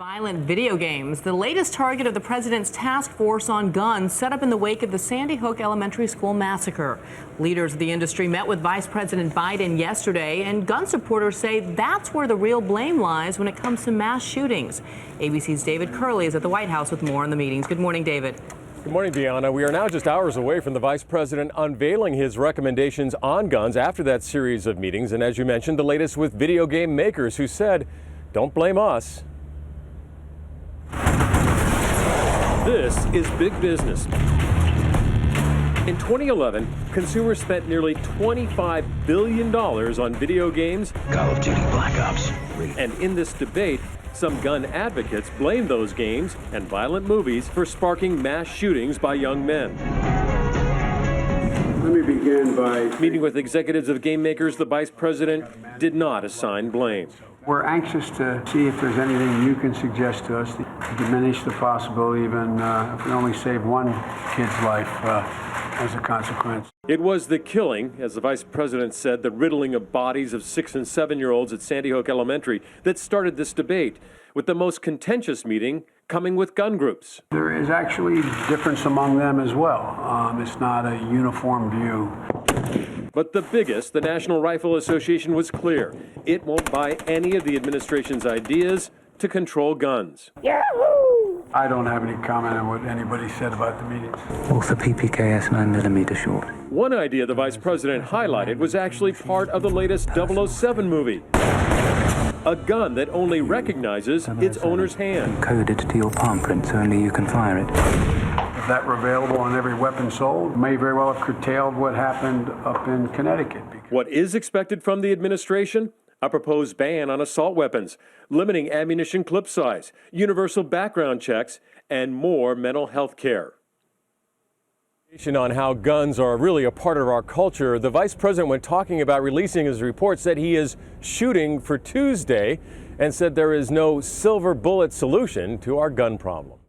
Violent video games, the latest target of the president's task force on guns set up in the wake of the Sandy Hook Elementary School massacre. Leaders of the industry met with Vice President Biden yesterday, and gun supporters say that's where the real blame lies when it comes to mass shootings. ABC's David Curley is at the White House with more on the meetings. Good morning, David. Good morning, Deanna. We are now just hours away from the vice president unveiling his recommendations on guns after that series of meetings. And as you mentioned, the latest with video game makers who said, don't blame us. This is big business. In 2011, consumers spent nearly $25 billion on video games. Call of Duty Black Ops. And in this debate, some gun advocates blame those games and violent movies for sparking mass shootings by young men. Let me begin by Meeting with executives of game makers, the vice president did not assign blame. we're anxious to see if there's anything you can suggest to us to diminish the possibility, even if we only save one kid's life as a consequence. It was the killing, as the vice president said, the riddling of bodies of 6- and 7-year-olds at Sandy Hook Elementary that started this debate, with the most contentious meeting coming with gun groups. There is actually difference among them as well. It's not a uniform view. But the biggest, the National Rifle Association, was clear. It won't buy any of the administration's ideas to control guns. I don't have any comment on what anybody said about the meetings. Author PPKS 9mm short. One idea the vice president highlighted was actually part of the latest 007 movie. A gun that only recognizes its owner's hand. Coded to your palm print, so only you can fire it. If that were available on every weapon sold, may very well have curtailed what happened up in Connecticut. What is expected from the administration? A proposed ban on assault weapons, limiting ammunition clip size, universal background checks, and more mental health care. On how guns are really a part of our culture, the vice president, when talking about releasing his report, said he is shooting for Tuesday and said there is no silver bullet solution to our gun problem.